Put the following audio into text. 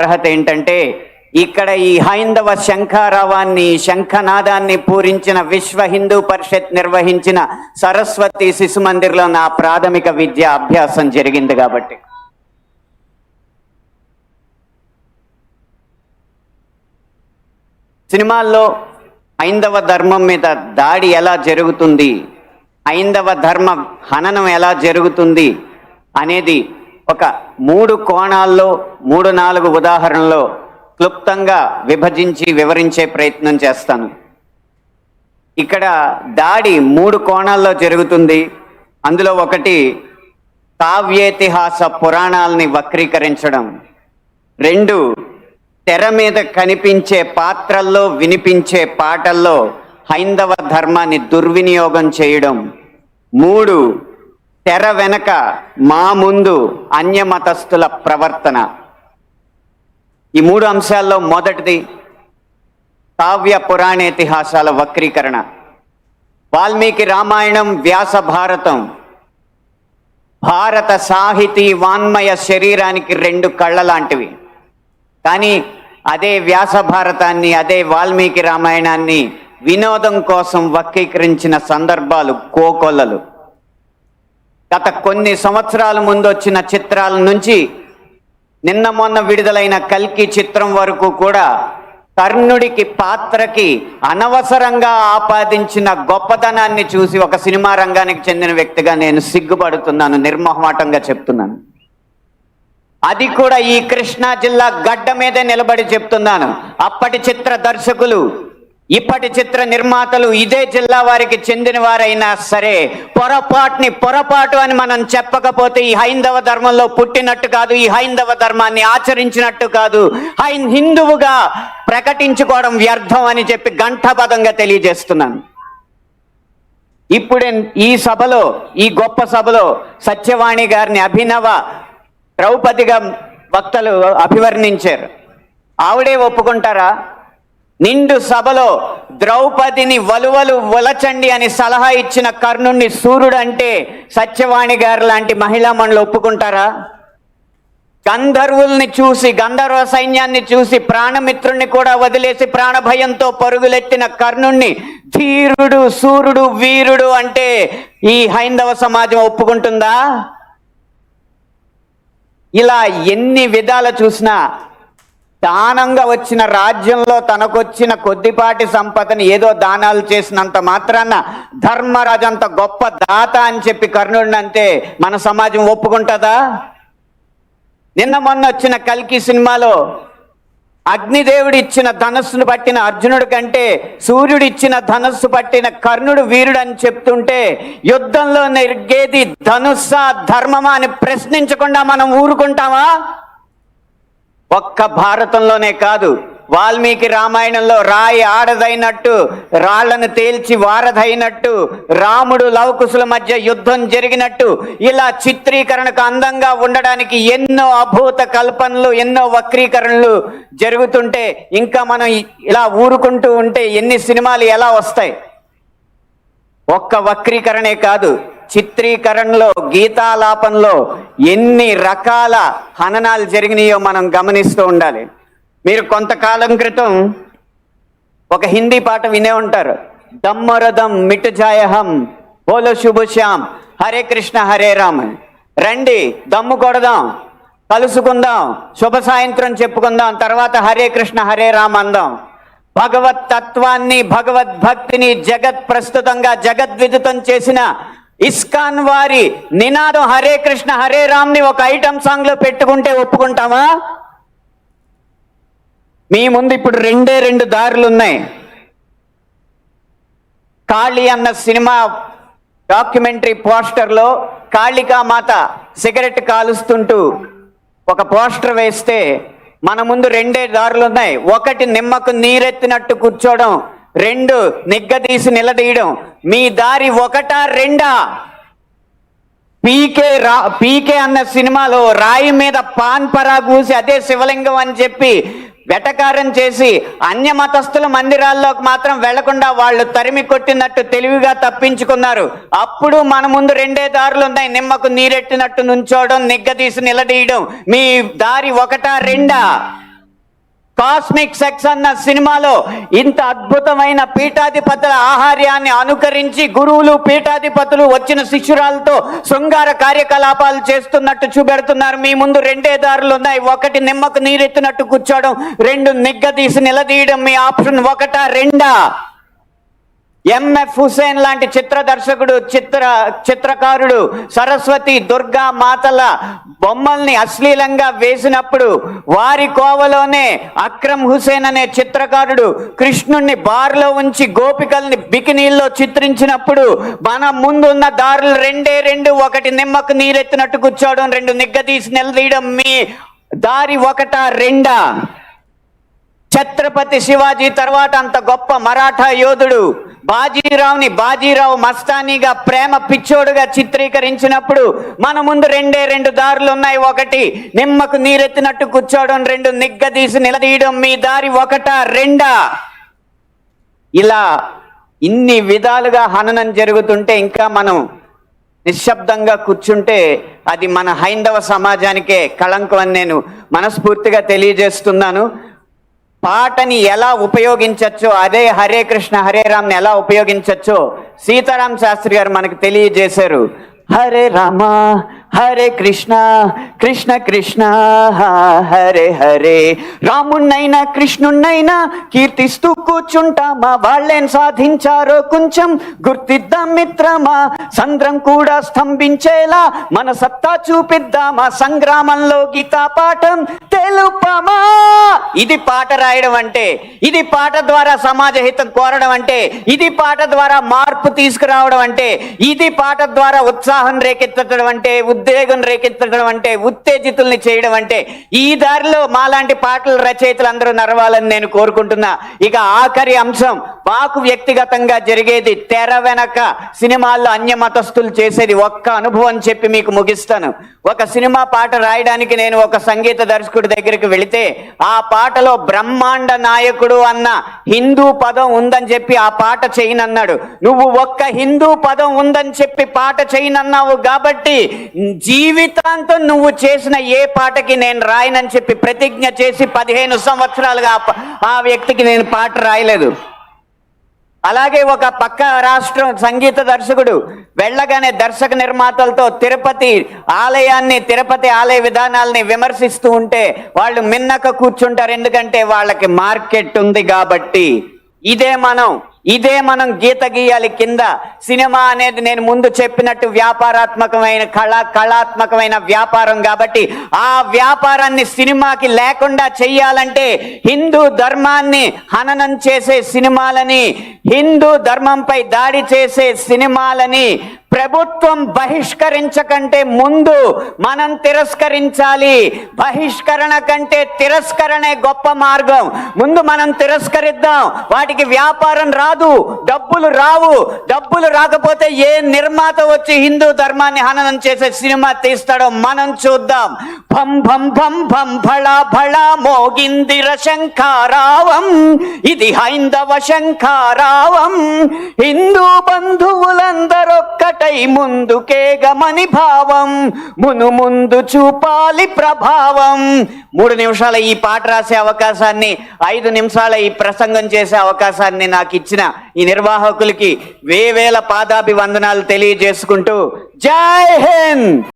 అర్హత ఏంటంటే ఇక్కడ ఈ హైందవ శంఖారావాన్ని శంఖనాదాన్ని పూరించిన విశ్వ హిందూ పరిషత్ నిర్వహించిన సరస్వతి శిశు మందిర్లో నా ప్రాథమిక విద్య అభ్యాసం జరిగింది కాబట్టి. సినిమాల్లో హైందవ ధర్మం మీద దాడి ఎలా జరుగుతుంది, హైందవ ధర్మ హననం ఎలా జరుగుతుంది అనేది ఒక 3 కోణాల్లో 3-4 ఉదాహరణలో క్లుప్తంగా విభజించి వివరించే ప్రయత్నం చేస్తాను. ఇక్కడ దాడి 3 కోణాల్లో జరుగుతుంది. అందులో ఒకటి కావ్యేతిహాస పురాణాలని వక్రీకరించడం, 2 తెర మీద కనిపించే పాత్రల్లో వినిపించే పాటల్లో హైందవ ధర్మాన్ని దుర్వినియోగం చేయడం, 3 తెర వెనక మా ముందు అన్యమతస్థుల ప్రవర్తన. ఈ 3 అంశాల్లో మొదటిది కావ్య పురాణేతిహాసాల వక్రీకరణ. వాల్మీకి రామాయణం, వ్యాస భారతం భారత సాహితీ వాన్మయ శరీరానికి 2 కళ్ళ లాంటివి. కానీ అదే వ్యాస భారతాన్ని, అదే వాల్మీకి రామాయణాన్ని వినోదం కోసం వక్రీకరించిన సందర్భాలు కోకొల్లలు. గత కొన్ని సంవత్సరాల ముందు వచ్చిన చిత్రాల నుంచి నిన్న మొన్న విడుదలైన కల్కి చిత్రం వరకు కూడా కర్ణుడికి పాత్రకి అనవసరంగా ఆపాదించిన గొప్పతనాన్ని చూసి ఒక సినిమా రంగానికి చెందిన వ్యక్తిగా నేను సిగ్గుపడుతున్నాను, నిర్మోహమాటంగా చెప్తున్నాను. అది కూడా ఈ కృష్ణా జిల్లా గడ్డ మీదే నిలబడి చెప్తున్నాను. అప్పటి చిత్ర దర్శకులు, ఇప్పటి చిత్ర నిర్మాతలు ఇదే జిల్లా వారికి చెందిన వారైనా సరే పొరపాటు అని మనం చెప్పకపోతే ఈ హైందవ ధర్మంలో పుట్టినట్టు కాదు, ఈ హైందవ ధర్మాన్ని ఆచరించినట్టు కాదు, హిందువుగా ప్రకటించుకోవడం వ్యర్థం అని చెప్పి ఘంటాపథంగా తెలియజేస్తున్నాను. ఇప్పుడే ఈ సభలో, ఈ గొప్ప సభలో సత్యవాణి గారిని అభినవ ద్రౌపదిగా వక్తలు అభివర్ణించారు. ఆవిడే ఒప్పుకుంటారా? నిండు సభలో ద్రౌపదిని వలువలు వలచండి అని సలహా ఇచ్చిన కర్ణుణ్ణి సూర్యుడు అంటే సత్యవాణి గారు లాంటి మహిళా మండలి ఒప్పుకుంటారా? గంధర్వుల్ని చూసి, గంధర్వ సైన్యాన్ని చూసి ప్రాణమిత్రుణ్ణి కూడా వదిలేసి ప్రాణభయంతో పరుగులెత్తిన కర్ణుణ్ణి ధీరుడు, సూర్యుడు, వీరుడు అంటే ఈ హైందవ సమాజం ఒప్పుకుంటుందా? ఇలా ఎన్ని విధాలు చూసినా దానంగా వచ్చిన రాజ్యంలో తనకొచ్చిన కొద్దిపాటి సంపదని ఏదో దానాలు చేసినంత మాత్రాన ధర్మరాజు అంత గొప్ప దాత అని చెప్పి కర్ణుడిని అంటే మన సమాజం ఒప్పుకుంటుందా? నిన్న మొన్న వచ్చిన కల్కి సినిమాలో అగ్నిదేవుడు ఇచ్చిన ధనస్సును పట్టిన అర్జునుడి కంటే సూర్యుడు ఇచ్చిన ధనస్సు పట్టిన కర్ణుడు వీరుడు అని చెప్తుంటే యుద్ధంలో నెరిగేది ధనుస్సా ధర్మమా అని ప్రశ్నించకుండా మనం ఊరుకుంటామా? ఒక్క భారతంలోనే కాదు, వాల్మీకి రామాయణంలో రాయి ఆడదైనట్టు, రాళ్లను తేల్చి వారధైనట్టు, రాముడు లవకుశుల మధ్య యుద్ధం జరిగినట్టు, ఇలా చిత్రీకరణకు అందంగా ఉండడానికి ఎన్నో అభూత కల్పనలు, ఎన్నో వక్రీకరణలు జరుగుతుంటే ఇంకా మనం ఇలా ఊరుకుంటూ ఉంటే ఎన్ని సినిమాలు ఎలా వస్తాయి? ఒక్క వక్రీకరణే కాదు, చిత్రీకరణలో, గీతాలాపనలో ఎన్ని రకాల హననాలు జరిగినాయో మనం గమనిస్తూ ఉండాలి. మీరు కొంతకాలం క్రితం ఒక హిందీ పాట వినే ఉంటారు, దమ్మరదం మిట్ జాయహం బోలో శుభశ్యామ్ హరే కృష్ణ హరే రామ్. రండి దమ్ము కొడదాం, కలుసుకుందాం, శుభ సాయంత్రం చెప్పుకుందాం, తర్వాత హరే కృష్ణ హరే రామ్ అందాం. భగవత్ తత్వాన్ని, భగవద్భక్తిని జగత్ ప్రస్తుతంగా జగద్విదితం చేసిన ఇస్కాన్ వారి నినాదం హరే కృష్ణ హరే రామ్ ని ఒక ఐటమ్ సాంగ్ లో పెట్టుకుంటే ఒప్పుకుంటామా? మీ ముందు ఇప్పుడు 2 దారులు ఉన్నాయి. కాళీ అన్న సినిమా డాక్యుమెంటరీ పోస్టర్లో కాళికామాత సిగరెట్ కాలుస్తుంటూ ఒక పోస్టర్ వేస్తే మన ముందు 2 దారులు ఉన్నాయి. ఒకటి నిమ్మకు నీరెత్తినట్టు కూర్చోవడం, 2 నిగ్గదీసి నిలదీయడం. మీ దారి 1, 2? పీకే అన్న సినిమాలో రాయి మీద పాన్ పరా కూసి అదే శివలింగం అని చెప్పి వెటకారం చేసి అన్య మతస్థుల మందిరాల్లోకి మాత్రం వెళ్లకుండా వాళ్ళు తరిమి కొట్టినట్టు తెలివిగా తప్పించుకున్నారు. అప్పుడు మన ముందు 2 దారులు ఉన్నాయి, నిమ్మకు నీరెట్టినట్టు నుంచోవడం, నిగ్గదీసి నిలదీయడం. మీ దారి 1, 2? కాస్మిక్ సెక్స్ అన్న సినిమాలో ఇంత అద్భుతమైన పీఠాధిపతుల ఆహార్యాన్ని అనుకరించి గురువులు పీఠాధిపతులు వచ్చిన శిష్యురాలతో శృంగార కార్యకలాపాలు చేస్తున్నట్టు చూపెడుతున్నారు. మీ ముందు రెండే దారులు ఉన్నాయి. ఒకటి నిమ్మకు నీరెత్తినట్టు కూర్చోవడం, రెండు నిగ్గదీసి నిలదీయడం. మీ ఆప్షన్ ఒకటా రెండా? ఎంఎఫ్ హుసేన్ లాంటి చిత్ర దర్శకుడు చిత్రకారుడు సరస్వతి దుర్గా మాతల బొమ్మల్ని అశ్లీలంగా వేసినప్పుడు వారి కోవలోనే అక్రమ్ హుసేన్ అనే చిత్రకారుడు కృష్ణుణ్ణి బార్లో ఉంచి గోపికల్ని బికినీల్లో చిత్రించినప్పుడు మన ముందున్న దారులు రెండే రెండు. ఒకటి నిమ్మకు నీరెత్తినట్టు కూర్చోవడం, రెండు నిగ్గదీసి నిలదీయడం. మీ దారి ఒకటా రెండా? ఛత్రపతి శివాజీ తర్వాత అంత గొప్ప మరాఠా యోధుడు బాజీరావుని బాజీరావు మస్తానీగా ప్రేమ పిచ్చోడుగా చిత్రీకరించినప్పుడు మన ముందు రెండే రెండు దారులు ఉన్నాయి. ఒకటి నిమ్మకు నీరెత్తినట్టు కూర్చోవడం, రెండు నిగ్గదీసి నిలదీయడం. మీ దారి ఒకటా రెండా? ఇలా ఇన్ని విధాలుగా హననం జరుగుతుంటే ఇంకా మనం నిశ్శబ్దంగా కూర్చుంటే అది మన హైందవ సమాజానికే కళంకం అని నేను మనస్ఫూర్తిగా తెలియజేస్తున్నాను. పాటని ఎలా ఉపయోగించచ్చో, అదే హరే కృష్ణ హరే రామ్ని ఎలా ఉపయోగించచ్చో సీతారాం శాస్త్రి గారు మనకు తెలియజేశారు. హరే రామ హరే కృష్ణ కృష్ణ కృష్ణ హరే హరే. రాముణ్ణైనా కృష్ణుణ్ణైనా కీర్తిస్తూ కూర్చుంటామా, వాళ్ళేం సాధించారో కొంచెం గుర్తిద్దాం మిత్రమా. సంద్రం కూడా స్తంభించేలా మన సత్తా చూపిద్దామా, సంగ్రామంలో గీతా పాఠం తెలుపమా. ఇది పాట రాయడం అంటే, ఇది పాట ద్వారా సమాజ హితం కోరడం అంటే, ఇది పాట ద్వారా మార్పు తీసుకురావడం అంటే, ఇది పాట ద్వారా ఉత్సాహం రేకెత్తడం అంటే, ఉద్వేగం రేకెత్తడం అంటే, ఉత్తేజితుల్ని చేయడం అంటే, ఈ దారిలో మాలాంటి పాటల రచయితలు అందరూ నడవాలని నేను కోరుకుంటున్నా. ఇక ఆఖరి అంశం మాకు వ్యక్తిగతంగా జరిగేది, తెర వెనక సినిమాల్లో అన్య మతస్థులు చేసేది ఒక్క అనుభవం చెప్పి మీకు ముగిస్తాను. ఒక సినిమా పాట రాయడానికి నేను ఒక సంగీత దర్శకుడి దగ్గరికి వెళితే ఆ పాటలో బ్రహ్మాండ నాయకుడు అన్న హిందూ పదం ఉందని చెప్పి ఆ పాట చేయనన్నాడు. నువ్వు ఒక్క హిందూ పదం ఉందని చెప్పి పాట చేయనన్నావు కాబట్టి జీవితాంతం నువ్వు చేసిన ఏ పాటకి నేను రాయనని చెప్పి ప్రతిజ్ఞ చేసి 15 సంవత్సరాలుగా ఆ వ్యక్తికి నేను పాట రాయలేదు. అలాగే ఒక పక్క రాష్ట్రం సంగీత దర్శకుడు వెళ్ళగానే దర్శక నిర్మాతలతో తిరుపతి ఆలయ విధానాలని విమర్శిస్తూ ఉంటే వాళ్ళు మిన్నక కూర్చుంటారు. ఎందుకంటే వాళ్ళకి మార్కెట్ ఉంది కాబట్టి. ఇదే మనం గీత గీయాలి కింద. సినిమా అనేది నేను ముందు చెప్పినట్టు వ్యాపారాత్మకమైన కళాత్మకమైన వ్యాపారం కాబట్టి ఆ వ్యాపారాన్ని సినిమాకి లేకుండా చెయ్యాలంటే హిందూ ధర్మాన్ని హననం చేసే సినిమాలని, హిందూ ధర్మంపై దాడి చేసే సినిమాలని ప్రభుత్వం బహిష్కరించకంటే ముందు మనం తిరస్కరించాలి. బహిష్కరణ కంటే తిరస్కరణే గొప్ప మార్గం. ముందు మనం తిరస్కరిద్దాం. వాటికి వ్యాపారం రాదు, డబ్బులు రావు. డబ్బులు రాకపోతే ఏ నిర్మాత వచ్చి హిందూ ధర్మాన్ని హననం చేసే సినిమా తీస్తాడో మనం చూద్దాం. భం భం భం భం భళా భళా మోగిందిర శంఖారావం, ఇది హైందవ శంఖారావం. హిందూ బంధువులందరొక్కటై ముందుకే గమని భావం, ముందు చూపాలి ప్రభావం. 3 నిమిషాల ఈ పాట రాసే అవకాశాన్ని, 5 నిమిషాల ఈ ప్రసంగం చేసే అవకాశాన్ని నాకు ఇచ్చిన ఈ నిర్వాహకులకి వేవేల పాదాభివందనాలు తెలియజేసుకుంటూ జై హింద్.